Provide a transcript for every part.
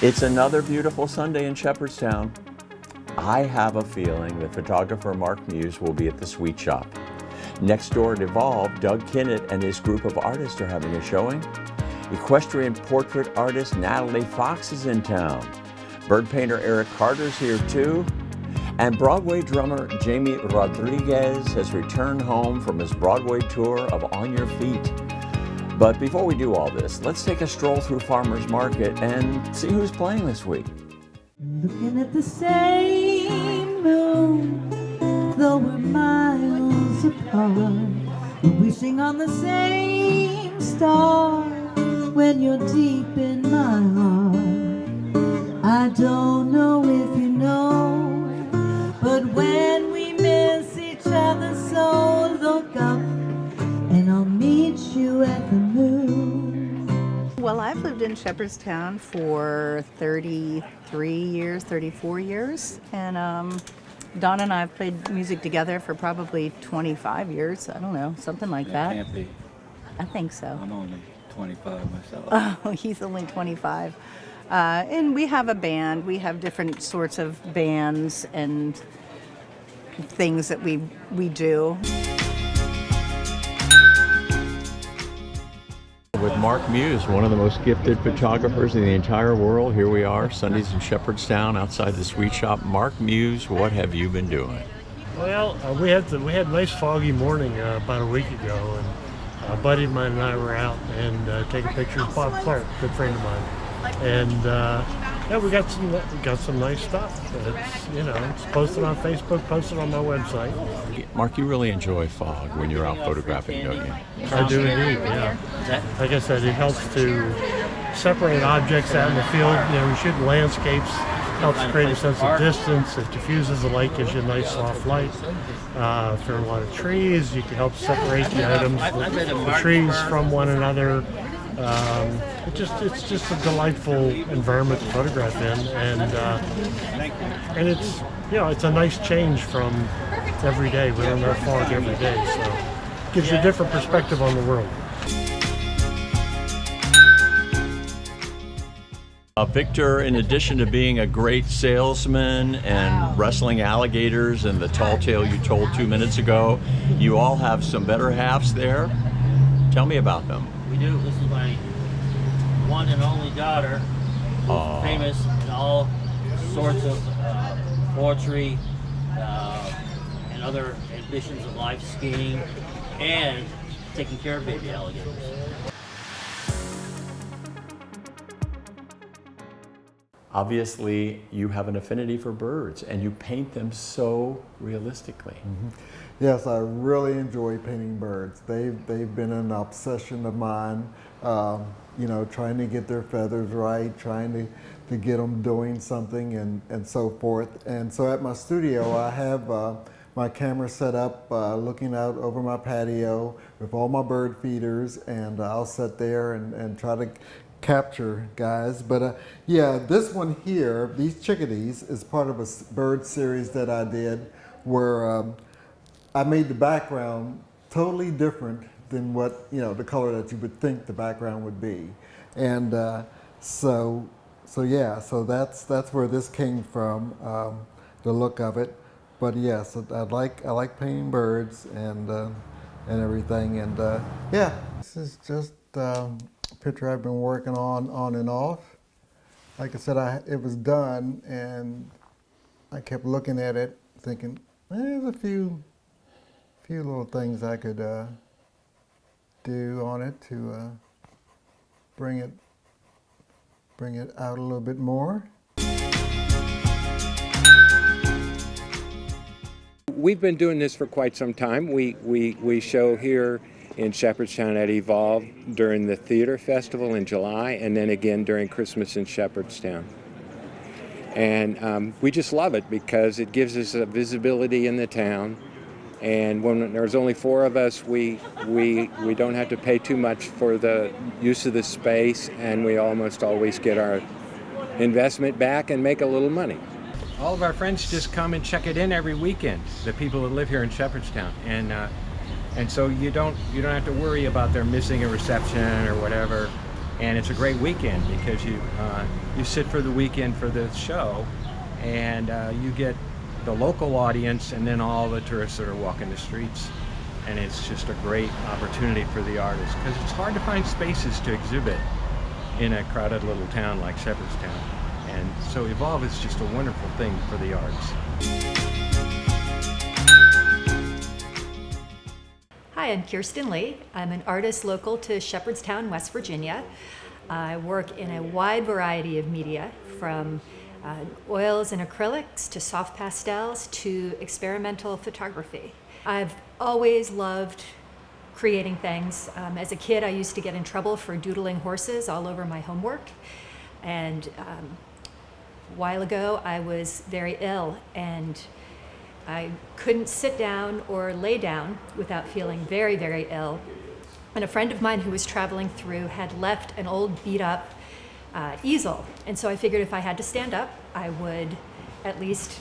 It's another beautiful Sunday in Shepherdstown. I have a feeling that photographer Mark Muse will be at the Sweet Shop. Next door at Evolve, Doug Kinnett and his group of artists are having a showing. Equestrian portrait artist Natalie Fox is in town. Bird painter Eric Carter's here too. And Broadway drummer Jamie Rodriguez has returned home from his Broadway tour of On Your Feet. But before we do all this, let's take a stroll through Farmers Market and see who's playing this week. Looking at the same moon, though we're miles apart, wishing on the same star when you're deep in my heart. I don't know if you know, but when we miss each other, so look up and I'll meet you at the moon. Well, I've lived in Shepherdstown for 33 years, 34 years, and Don and I have played music together for probably 25 years. I don't know, something like that. Can't be. I think so. I'm only 25 myself. Oh, he's only 25. And we have a band. We have different sorts of bands and things that we do. With Mark Muse, one of the most gifted photographers in the entire world. Here we are, Sundays in Shepherdstown, outside the Sweet Shop. Mark Muse, what have you been doing? Well, we had a nice foggy morning about a week ago, and a buddy of mine and I were out and taking pictures. Bob Clark, good friend of mine, and yeah, we got some nice stuff. It's posted on Facebook, posted on my website. Mark, you really enjoy fog when you're out photographing, don't you? I do indeed, yeah. Like I said, it helps to separate objects out in the field. We shoot landscapes, helps create a sense of distance. It diffuses the light, gives you a nice soft light. If there are a lot of trees, you can help separate the items, the trees from one another. It's just a delightful environment to photograph in, and it's a nice change from every day. We don't have fog every day, so it gives you a different perspective on the world. Victor, in addition to being a great salesman and wrestling alligators and the tall tale you told 2 minutes ago, you all have some better halves there. Tell me about them. We do. This is my one and only daughter, who's famous in all sorts of poetry and other ambitions of life, skiing, and taking care of baby alligators. Obviously, you have an affinity for birds, and you paint them so realistically. Mm-hmm. Yes, I really enjoy painting birds. They've been an obsession of mine. Trying to get their feathers right, trying to get them doing something, and so forth. And so at my studio, I have my camera set up, looking out over my patio with all my bird feeders, and I'll sit there and try to capture guys. But yeah, this one here, these chickadees, is part of a bird series that I did where I made the background totally different than what, the color that you would think the background would be. And so that's where this came from, the look of it. But yes, I like painting birds and everything. And yeah, this is just a picture I've been working on and off. Like I said, it was done, and I kept looking at it, thinking, there's a few little things I could do on it to bring it out a little bit more. We've been doing this for quite some time. We show here in Shepherdstown at Evolve during the theater festival in July, and then again during Christmas in Shepherdstown. And we just love it because it gives us a visibility in the town. And when there's only 4 of us, we don't have to pay too much for the use of the space, and we almost always get our investment back and make a little money. All of our friends just come and check it in every weekend, the people that live here in Shepherdstown. And so you don't have to worry about there missing a reception or whatever. And it's a great weekend because you sit for the weekend for the show, and you get the local audience and then all the tourists that are walking the streets. And it's just a great opportunity for the artists because it's hard to find spaces to exhibit in a crowded little town like Shepherdstown. And so Evolve is just a wonderful thing for the arts. Hi, I'm Kirsten Lee. I'm an artist local to Shepherdstown, West Virginia. I work in a wide variety of media, from oils and acrylics to soft pastels to experimental photography. I've always loved creating things. As a kid, I used to get in trouble for doodling horses all over my homework. And a while ago, I was very ill, and I couldn't sit down or lay down without feeling very, very ill. And a friend of mine who was traveling through had left an old beat up easel. And so I figured if I had to stand up, I would at least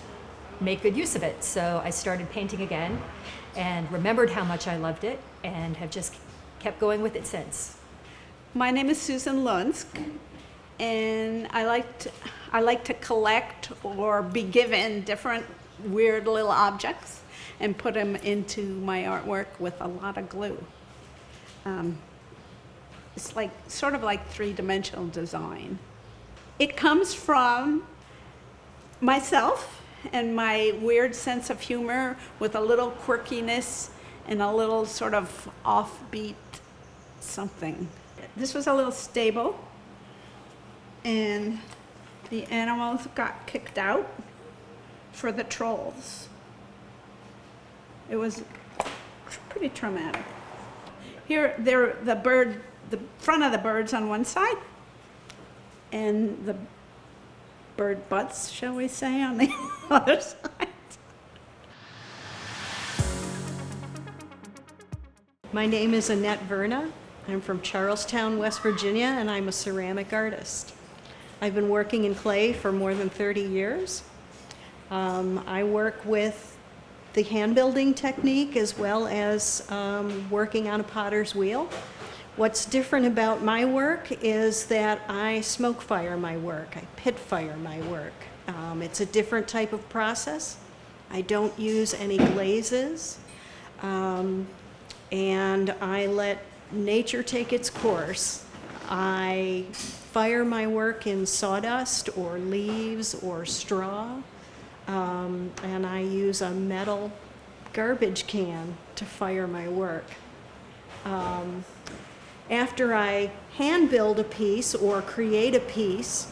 make good use of it. So I started painting again and remembered how much I loved it and have just kept going with it since. My name is Susan Lunsk, and I like to collect or be given different weird little objects and put them into my artwork with a lot of glue. It's like sort of like three-dimensional design. It comes from myself and my weird sense of humor with a little quirkiness and a little sort of offbeat something. This was a little stable, and the animals got kicked out for the trolls. It was pretty traumatic. Here, the front of the bird's on one side, and the bird butts, shall we say, on the other side. My name is Annette Verna. I'm from Charlestown, West Virginia, and I'm a ceramic artist. I've been working in clay for more than 30 years. I work with the hand building technique as well as working on a potter's wheel. What's different about my work is that I smoke fire my work, I pit fire my work. It's a different type of process. I don't use any glazes, and I let nature take its course. I fire my work in sawdust or leaves or straw, and I use a metal garbage can to fire my work. After I hand build a piece or create a piece,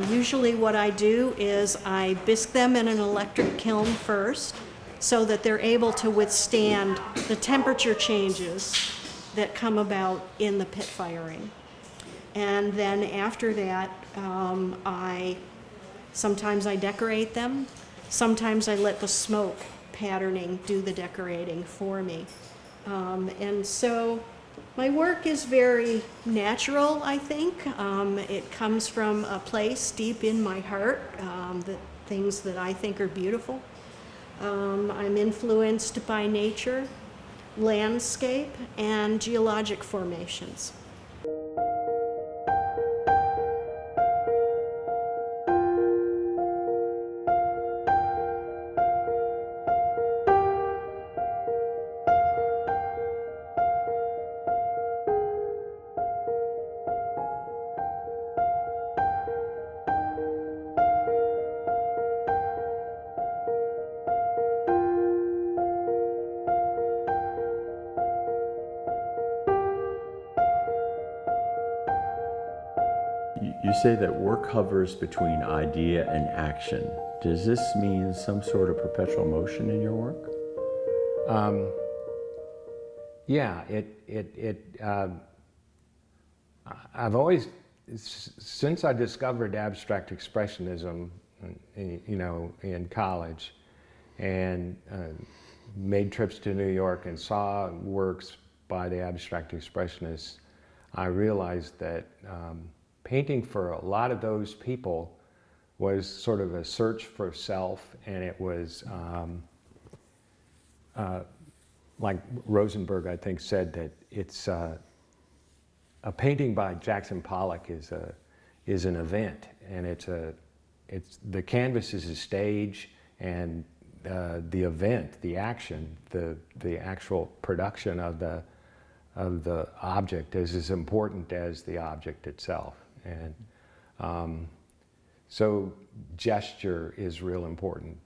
usually what I do is I bisque them in an electric kiln first so that they're able to withstand the temperature changes that come about in the pit firing. And then after that, sometimes I decorate them, sometimes I let the smoke patterning do the decorating for me. And so my work is very natural, I think. It comes from a place deep in my heart, the things that I think are beautiful. I'm influenced by nature, landscape, and geologic formations. You say that work hovers between idea and action. Does this mean some sort of perpetual motion in your work? Yeah, I've always, since I discovered abstract expressionism, in college, and made trips to New York and saw works by the abstract expressionists, I realized that painting for a lot of those people was sort of a search for self, and it was like Rosenberg, I think, said that it's a painting by Jackson Pollock is an event, and it's the canvas is a stage, and the event, the action, the actual production of the object is as important as the object itself. And so gesture is real important,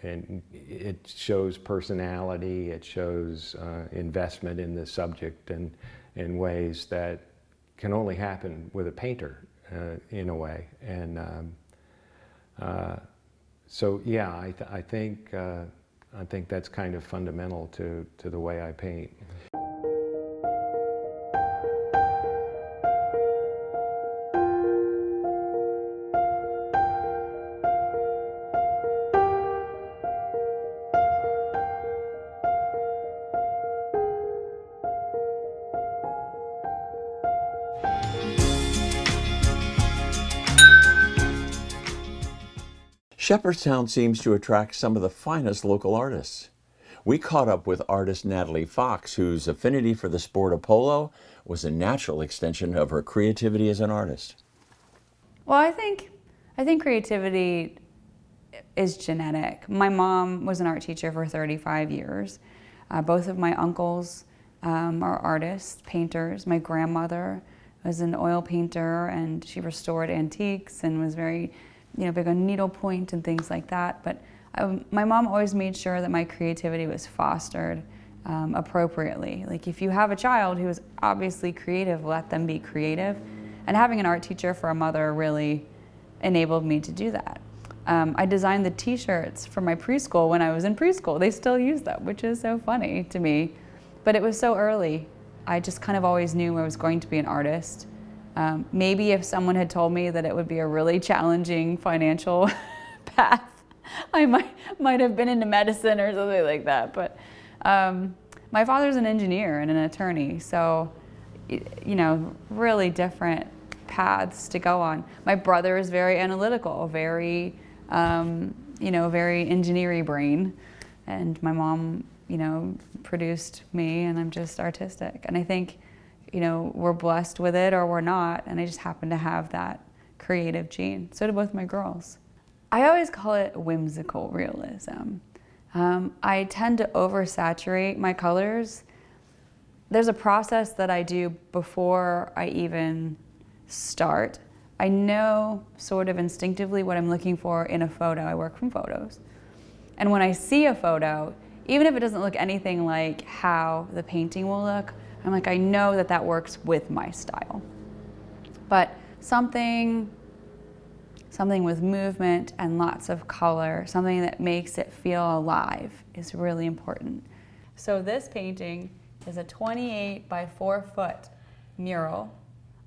and it shows personality, it shows investment in the subject, and in ways that can only happen with a painter in a way. And so yeah, I think that's kind of fundamental to the way I paint. Shepherdstown seems to attract some of the finest local artists. We caught up with artist Natalie Fox, whose affinity for the sport of polo was a natural extension of her creativity as an artist. Well, I think creativity is genetic. My mom was an art teacher for 35 years. Both of my uncles are artists, painters. My grandmother was an oil painter, and she restored antiques and was very big on needlepoint and things like that. But my mom always made sure that my creativity was fostered appropriately. Like, if you have a child who is obviously creative, let them be creative. And having an art teacher for a mother really enabled me to do that. I designed the t-shirts for my preschool when I was in preschool. They still use them, which is so funny to me. But it was so early. I just kind of always knew I was going to be an artist. Maybe if someone had told me that it would be a really challenging financial path, I might have been into medicine or something like that. But my father's an engineer and an attorney, so really different paths to go on. My brother is very analytical, very very engineering brain, and my mom produced me, and I'm just artistic. And I think we're blessed with it or we're not, and I just happen to have that creative gene. So do both my girls. I always call it whimsical realism. I tend to oversaturate my colors. There's a process that I do before I even start. I know sort of instinctively what I'm looking for in a photo. I work from photos. And when I see a photo, even if it doesn't look anything like how the painting will look, I'm like, I know that works with my style. But something with movement and lots of color, something that makes it feel alive, is really important. So this painting is a 28 by 4 foot mural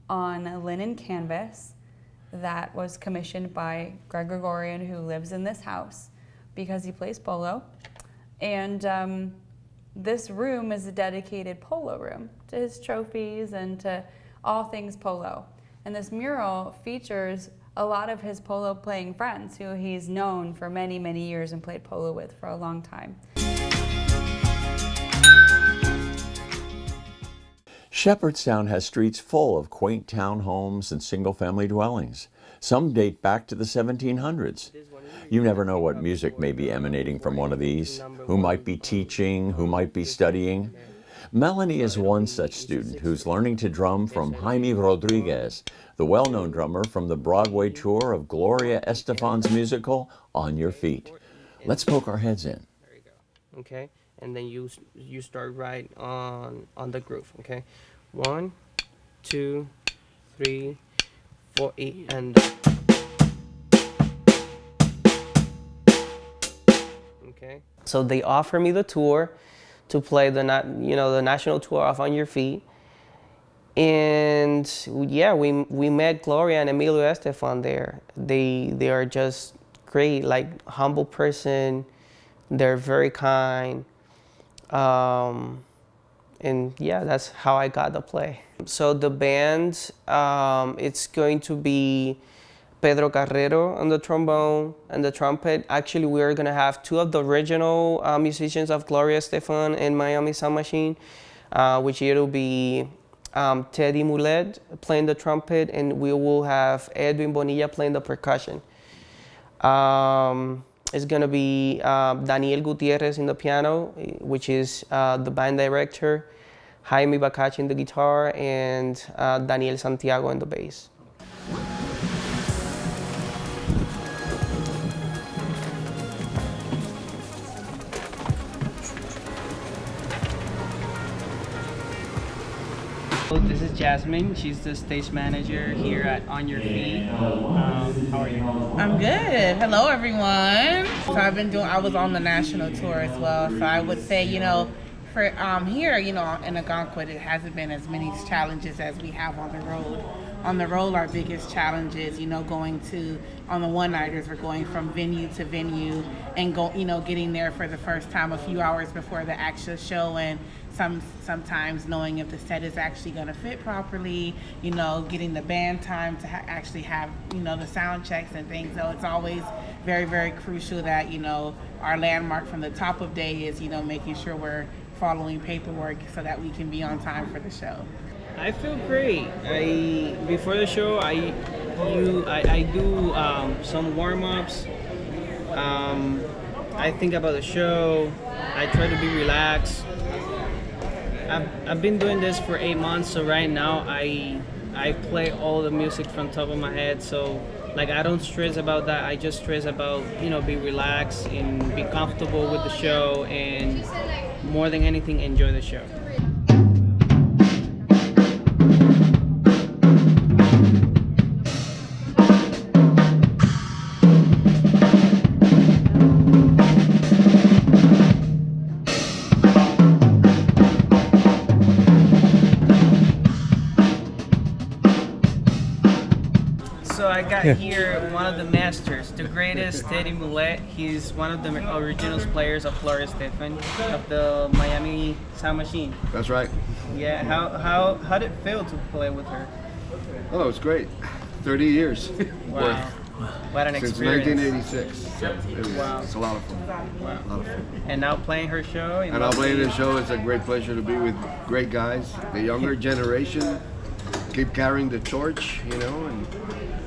on a linen canvas that was commissioned by Greg Gregorian, who lives in this house because he plays polo. And this room is a dedicated polo room to his trophies and to all things polo. And this mural features a lot of his polo playing friends who he's known for many, many years and played polo with for a long time. Shepherdstown has streets full of quaint townhomes and single-family dwellings. Some date back to the 1700s. You never know what music may be emanating from one of these, who might be teaching, who might be studying. Melanie is one such student who's learning to drum from Jaime Rodriguez, the well-known drummer from the Broadway tour of Gloria Estefan's musical, On Your Feet. Let's poke our heads in. There you go. Okay, and then you start right on the groove. Okay, 1, 2, 3, 4, 8, and okay. So they offer me the tour to play the national tour of On Your Feet, and yeah, we met Gloria and Emilio Estefan there. They are just great, like humble person. They're very kind. And yeah, that's how I got the play. So the band, it's going to be Pedro Carrero on the trombone and the trumpet. Actually, we're gonna have 2 of the original musicians of Gloria Estefan and Miami Sound Machine, which it'll be Teddy Mulet playing the trumpet, and we will have Edwin Bonilla playing the percussion. It's gonna be Daniel Gutierrez in the piano, which is the band director, Jaime Bacachi in the guitar, and Daniel Santiago in the bass. This is Jasmine. She's the stage manager here at On Your Feet. How are you? I'm good. Hello, everyone. So I was on the national tour as well. So I would say, for here, in Algonquin, it hasn't been as many challenges as we have on the road. On the road, our biggest challenge is, going to, on the one-nighters, we're going from venue to venue and getting there for the first time a few hours before the actual show, and sometimes knowing if the set is actually going to fit properly, getting the band time to actually have, the sound checks and things. So it's always very, very crucial that, our landmark from the top of day is, making sure we're following paperwork so that we can be on time for the show. I feel great. Before the show, I do some warm-ups. I think about the show. I try to be relaxed. I've been doing this for 8 months, so right now I play all the music from top of my head. So I don't stress about that. I just stress about be relaxed and be comfortable with the show, and more than anything, enjoy the show. So I got here one of the masters, the greatest, Teddy Mulet. He's one of the original players of Gloria Estefan of the Miami Sound Machine. That's right. Yeah. How did it feel to play with her? Oh, it's great. 30 years. Wow. What an experience. Since 1986. It's a lot of fun. Wow. A lot of fun. And now playing her show. And now playing the show, it's a great pleasure to be with great guys. The younger generation keep carrying the torch,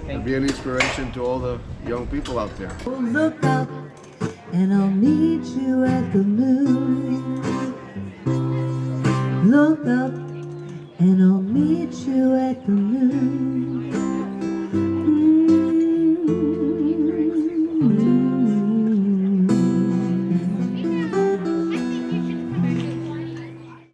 and be an inspiration to all the young people out there. Look up and I'll meet you at the moon. Look up and I'll meet you at the moon.